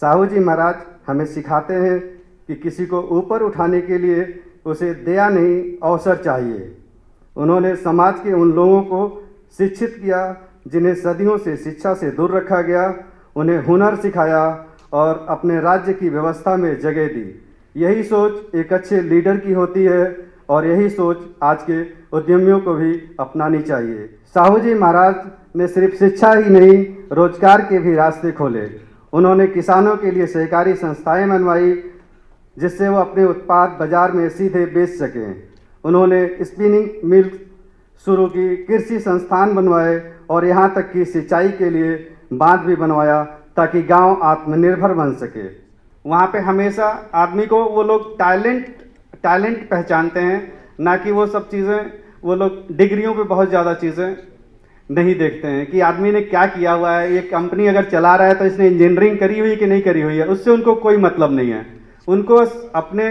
साहू जी महाराज हमें सिखाते हैं कि किसी को ऊपर उठाने के लिए उसे दया नहीं अवसर चाहिए। उन्होंने समाज के उन लोगों को शिक्षित किया जिन्हें सदियों से शिक्षा से दूर रखा गया, उन्हें हुनर सिखाया और अपने राज्य की व्यवस्था में जगह दी। यही सोच एक अच्छे लीडर की होती है और यही सोच आज के उद्यमियों को भी अपनानी चाहिए। साहू जी महाराज ने सिर्फ शिक्षा ही नहीं, रोजगार के भी रास्ते खोले। उन्होंने किसानों के लिए सहकारी संस्थाएं बनवाई जिससे वो अपने उत्पाद बाजार में सीधे बेच सकें। उन्होंने स्पिनिंग मिल शुरू की, कृषि संस्थान बनवाए और यहाँ तक कि सिंचाई के लिए बांध भी बनवाया ताकि गांव आत्मनिर्भर बन सके। वहाँ पे हमेशा आदमी को वो लोग टैलेंट पहचानते हैं, ना कि वो सब चीज़ें वो लोग डिग्रियों पे बहुत ज़्यादा चीज़ें नहीं देखते हैं कि आदमी ने क्या किया हुआ है। ये कंपनी अगर चला रहा है तो इसने इंजीनियरिंग करी हुई कि नहीं करी हुई है, उससे उनको कोई मतलब नहीं है। उनको अपने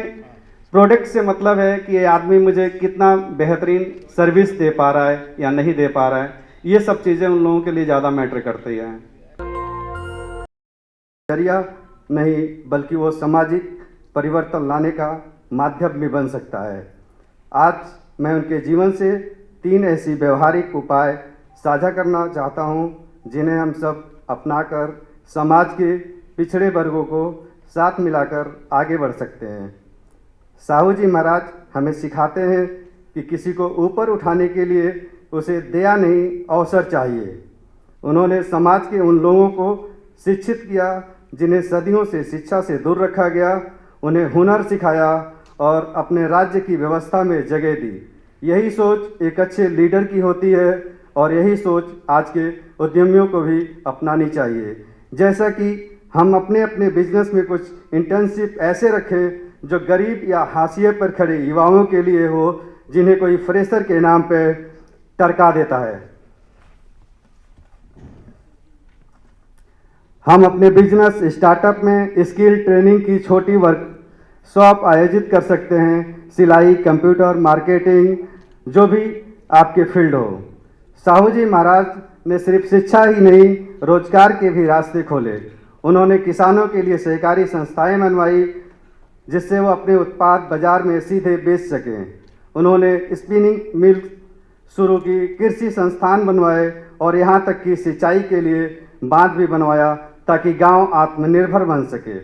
प्रोडक्ट से मतलब है कि ये आदमी मुझे कितना बेहतरीन सर्विस दे पा रहा है या नहीं दे पा रहा है। ये सब चीज़ें उन लोगों के लिए ज़्यादा मैटर करती हैं। जरिया नहीं बल्कि वो सामाजिक परिवर्तन लाने का माध्यम भी बन सकता है। आज मैं उनके जीवन से 3 ऐसी व्यवहारिक उपाय साझा करना चाहता हूँ जिन्हें हम सब अपनाकर समाज के पिछड़े वर्गों को साथ मिलाकर आगे बढ़ सकते हैं। साहू जी महाराज हमें सिखाते हैं कि किसी को ऊपर उठाने के लिए उसे दया नहीं अवसर चाहिए। उन्होंने समाज के उन लोगों को शिक्षित किया जिन्हें सदियों से शिक्षा से दूर रखा गया, उन्हें हुनर सिखाया और अपने राज्य की व्यवस्था में जगह दी। यही सोच एक अच्छे लीडर की होती है और यही सोच आज के उद्यमियों को भी अपनानी चाहिए। जैसा कि हम अपने अपने बिजनेस में कुछ इंटर्नशिप ऐसे रखें जो गरीब या हाशिए पर खड़े युवाओं के लिए हो, जिन्हें कोई फ्रेशर के नाम पे टरका देता है। हम अपने बिजनेस स्टार्टअप में स्किल ट्रेनिंग की छोटी वर्कशॉप आयोजित कर सकते हैं, सिलाई, कंप्यूटर, मार्केटिंग, जो भी आपके फील्ड हो। साहू जी महाराज ने सिर्फ शिक्षा ही नहीं, रोजगार के भी रास्ते खोले। उन्होंने किसानों के लिए सहकारी संस्थाएं बनवाई जिससे वो अपने उत्पाद बाजार में सीधे बेच सकें। उन्होंने स्पिनिंग मिल शुरू की, कृषि संस्थान बनवाए और यहाँ तक कि सिंचाई के लिए बांध भी बनवाया ताकि गांव आत्मनिर्भर बन सके।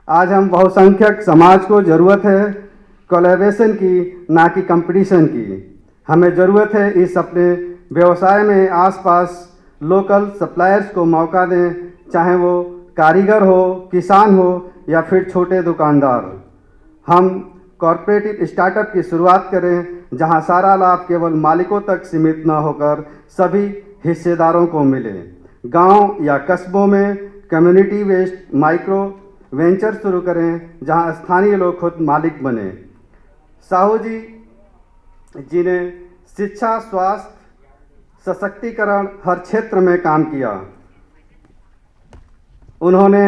आज हम बहुसंख्यक समाज को ज़रूरत है कोलैबोरेशन की, ना कि कंपटीशन की। हमें ज़रूरत है इस अपने व्यवसाय में आसपास लोकल सप्लायर्स को मौका दें, चाहे वो कारीगर हो, किसान हो या फिर छोटे दुकानदार। हम कॉरपोरेटिव स्टार्टअप की शुरुआत करें जहां सारा लाभ केवल मालिकों तक सीमित न होकर सभी हिस्सेदारों को मिले। गांव या कस्बों में कम्युनिटी बेस्ड माइक्रो वेंचर शुरू करें जहां स्थानीय लोग खुद मालिक बने। साहू जी ने शिक्षा, स्वास्थ्य, सशक्तिकरण हर क्षेत्र में काम किया। उन्होंने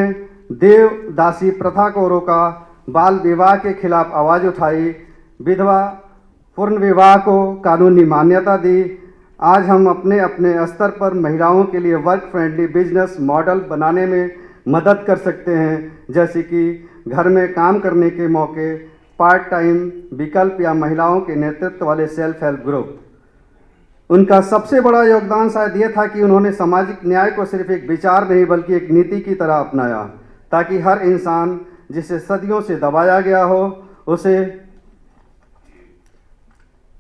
देव दासी प्रथा को रोका, बाल विवाह के खिलाफ आवाज़ उठाई, विधवा पूर्ण विवाह को कानूनी मान्यता दी। आज हम अपने अपने स्तर पर महिलाओं के लिए वर्क फ्रेंडली बिजनेस मॉडल बनाने में मदद कर सकते हैं, जैसे कि घर में काम करने के मौके, पार्ट टाइम विकल्प या महिलाओं के नेतृत्व वाले सेल्फ हेल्प ग्रुप। उनका सबसे बड़ा योगदान शायद ये था कि उन्होंने सामाजिक न्याय को सिर्फ एक विचार नहीं बल्कि एक नीति की तरह अपनाया, ताकि हर इंसान जिसे सदियों से दबाया गया हो उसे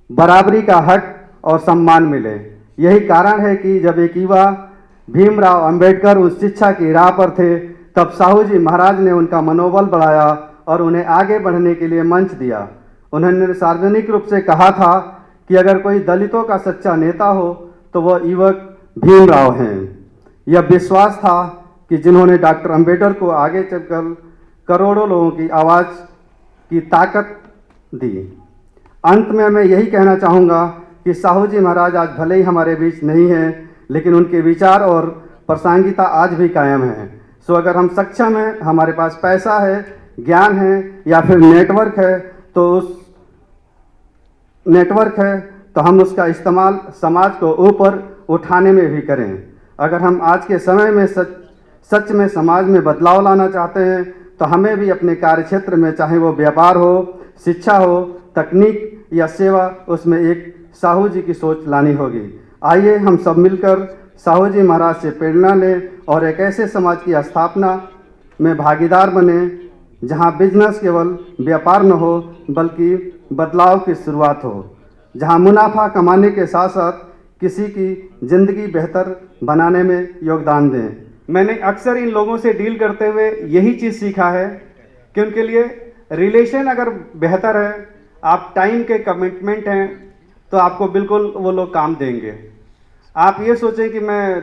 बराबरी का हक और सम्मान मिले। यही कारण है कि जब एक युवा भीमराव अंबेडकर उस शिक्षा की राह पर थे, तब साहू जी महाराज ने उनका मनोबल बढ़ाया और उन्हें आगे बढ़ने के लिए मंच दिया। उन्होंने सार्वजनिक रूप से कहा था कि अगर कोई दलितों का सच्चा नेता हो तो वह युवक भीमराव हैं। यह विश्वास था कि जिन्होंने डॉक्टर अंबेडकर को आगे चलकर करोड़ों लोगों की आवाज़ की ताकत दी। अंत में मैं यही कहना चाहूँगा कि साहू जी महाराज आज भले ही हमारे बीच नहीं हैं, लेकिन उनके विचार और प्रासंगिकता आज भी कायम है। सो अगर हम सक्षम हैं, हमारे पास पैसा है, ज्ञान है या फिर नेटवर्क है, तो हम उसका इस्तेमाल समाज को ऊपर उठाने में भी करें। अगर हम आज के समय में सच में समाज में बदलाव लाना चाहते हैं तो हमें भी अपने कार्यक्षेत्र में, चाहे वो व्यापार हो, शिक्षा हो, तकनीक या सेवा, उसमें एक साहू जी की सोच लानी होगी। आइए हम सब मिलकर साहू जी महाराज से प्रेरणा लें और एक ऐसे समाज की स्थापना में भागीदार बने जहां बिजनेस केवल व्यापार न हो बल्कि बदलाव की शुरुआत हो, जहां मुनाफा कमाने के साथ साथ किसी की ज़िंदगी बेहतर बनाने में योगदान दें। मैंने अक्सर इन लोगों से डील करते हुए यही चीज़ सीखा है कि उनके लिए रिलेशन अगर बेहतर है, आप टाइम के कमिटमेंट हैं, तो आपको बिल्कुल वो लोग काम देंगे। आप ये सोचें कि मैं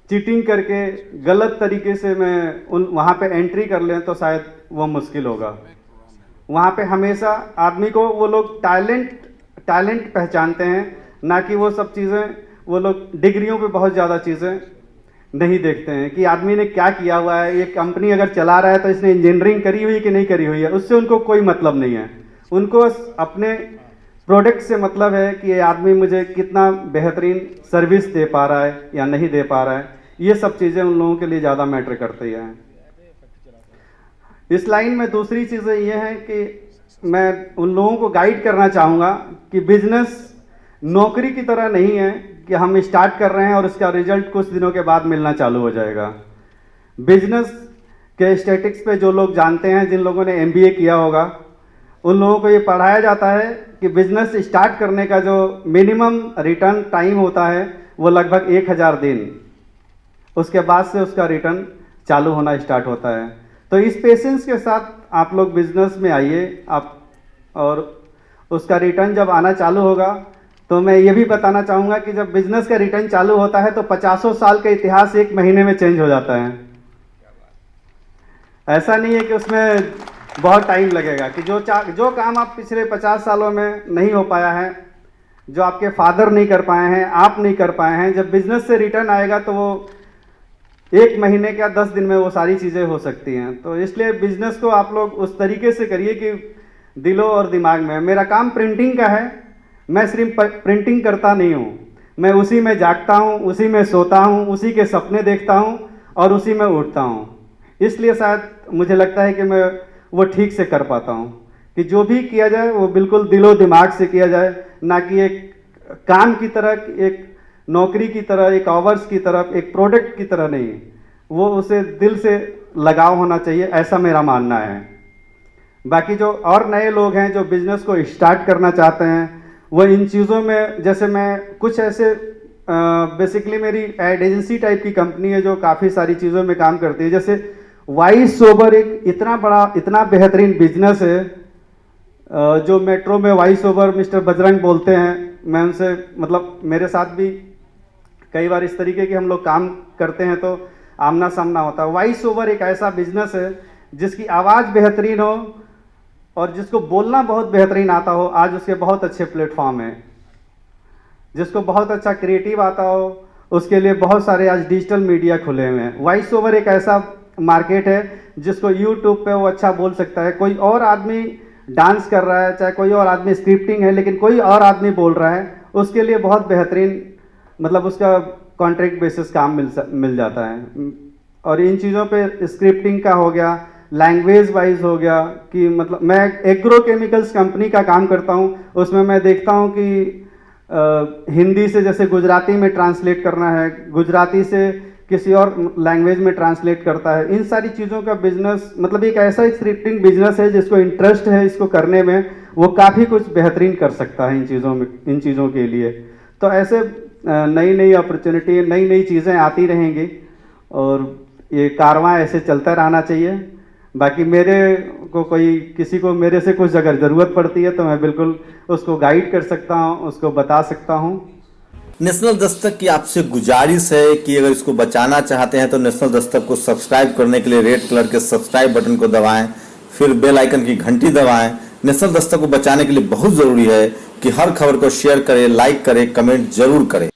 चीटिंग करके गलत तरीके से मैं वहाँ पे एंट्री कर लें तो शायद वो मुश्किल होगा। वहाँ पे हमेशा आदमी को वो लोग टैलेंट पहचानते हैं, ना कि वो सब चीज़ें, वो लोग डिग्रियों पे बहुत ज़्यादा चीज़ें नहीं देखते हैं कि आदमी ने क्या किया हुआ है। ये कंपनी अगर चला रहा है तो इसने इंजीनियरिंग करी हुई कि नहीं करी हुई है, उससे उनको कोई मतलब नहीं है। उनको अपने प्रोडक्ट से मतलब है कि ये आदमी मुझे कितना बेहतरीन सर्विस दे पा रहा है या नहीं दे पा रहा है। ये सब चीज़ें उन लोगों के लिए ज़्यादा मैटर करती हैं। इस लाइन में दूसरी चीज़ें ये हैं कि मैं उन लोगों को गाइड करना चाहूँगा कि बिजनेस नौकरी की तरह नहीं है कि हम स्टार्ट कर रहे हैं और उसका रिजल्ट कुछ दिनों के बाद मिलना चालू हो जाएगा। बिजनेस के स्टैटिक्स पे जो लोग जानते हैं, जिन लोगों ने MBA किया होगा, उन लोगों को ये पढ़ाया जाता है कि बिजनेस स्टार्ट करने का जो मिनिमम रिटर्न टाइम होता है वो लगभग 1000 दिन, उसके बाद से उसका रिटर्न चालू होना स्टार्ट होता है। तो इस पेशेंस के साथ आप लोग बिजनेस में आइए आप, और उसका रिटर्न जब आना चालू होगा तो मैं ये भी बताना चाहूँगा कि जब बिजनेस का रिटर्न चालू होता है तो 50 साल का इतिहास 1 महीने में चेंज हो जाता है। ऐसा नहीं है कि उसमें बहुत टाइम लगेगा कि जो काम आप पिछले 50 सालों में नहीं हो पाया है, जो आपके फादर नहीं कर पाए हैं, आप नहीं कर पाए हैं, जब बिजनेस से रिटर्न आएगा तो वो 1 महीने या 10 दिन में वो सारी चीज़ें हो सकती हैं। तो इसलिए बिजनेस को आप लोग उस तरीके से करिए कि दिलों और दिमाग में। मेरा काम प्रिंटिंग का है, मैं सिर्फ प्रिंटिंग करता नहीं हूँ, मैं उसी में जागता हूँ, उसी में सोता हूँ, उसी के सपने देखता हूँ और उसी में उठता हूँ। इसलिए शायद मुझे लगता है कि मैं वो ठीक से कर पाता हूँ कि जो भी किया जाए वो बिल्कुल दिलो दिमाग से किया जाए, ना कि एक काम की तरह, एक नौकरी की तरह, एक आवर्स की तरफ, एक प्रोडक्ट की तरह नहीं। वो उसे दिल से लगाव होना चाहिए, ऐसा मेरा मानना है। बाकी जो और नए लोग हैं जो बिजनेस को स्टार्ट करना चाहते हैं, वो इन चीज़ों में, जैसे मैं कुछ ऐसे बेसिकली मेरी एड एजेंसी टाइप की कंपनी है जो काफ़ी सारी चीज़ों में काम करती है। जैसे वॉइस ओवर एक इतना बेहतरीन बिजनेस है, जो मेट्रो में वॉइस ओवर मिस्टर बजरंग बोलते हैं, मैं उनसे मतलब मेरे साथ भी कई बार इस तरीके के हम लोग काम करते हैं तो आमना सामना होता है। वॉइस ओवर एक ऐसा बिजनेस है जिसकी आवाज़ बेहतरीन हो और जिसको बोलना बहुत बेहतरीन आता हो। आज उसके बहुत अच्छे प्लेटफॉर्म हैं। जिसको बहुत अच्छा क्रिएटिव आता हो उसके लिए बहुत सारे आज डिजिटल मीडिया खुले हुए हैं। वॉइस ओवर एक ऐसा मार्केट है जिसको यूट्यूब पे वो अच्छा बोल सकता है। कोई और आदमी डांस कर रहा है, चाहे कोई और आदमी स्क्रिप्टिंग है, लेकिन कोई और आदमी बोल रहा है, उसके लिए बहुत बेहतरीन मतलब उसका कॉन्ट्रैक्ट बेसिस काम मिल जाता है। और इन चीज़ों पे स्क्रिप्टिंग का हो गया, लैंग्वेज वाइज हो गया कि मतलब मैं एग्रो केमिकल्स कंपनी का काम करता हूँ, उसमें मैं देखता हूँ कि हिंदी से जैसे गुजराती में ट्रांसलेट करना है, गुजराती से किसी और लैंग्वेज में ट्रांसलेट करता है। इन सारी चीज़ों का बिजनेस मतलब एक ऐसा स्क्रिप्टिंग बिजनेस है जिसको इंटरेस्ट है इसको करने में, वो काफ़ी कुछ बेहतरीन कर सकता है इन चीज़ों के लिए। तो ऐसे नई नई अपॉर्चुनिटी, नई नई चीज़ें आती रहेंगी और ये कारवां ऐसे चलता रहना चाहिए। बाकी मेरे को किसी को मेरे से कुछ अगर ज़रूरत पड़ती है तो मैं बिल्कुल उसको गाइड कर सकता हूँ, उसको बता सकता हूँ। नेशनल दस्तक की आपसे गुजारिश है कि अगर इसको बचाना चाहते हैं तो नेशनल दस्तक को सब्सक्राइब करने के लिए रेड कलर के सब्सक्राइब बटन को दबाएं, फिर बेल आइकन की घंटी दबाएं। नेशनल दस्तक को बचाने के लिए बहुत ज़रूरी है कि हर खबर को शेयर करें, लाइक करें, कमेंट जरूर करें।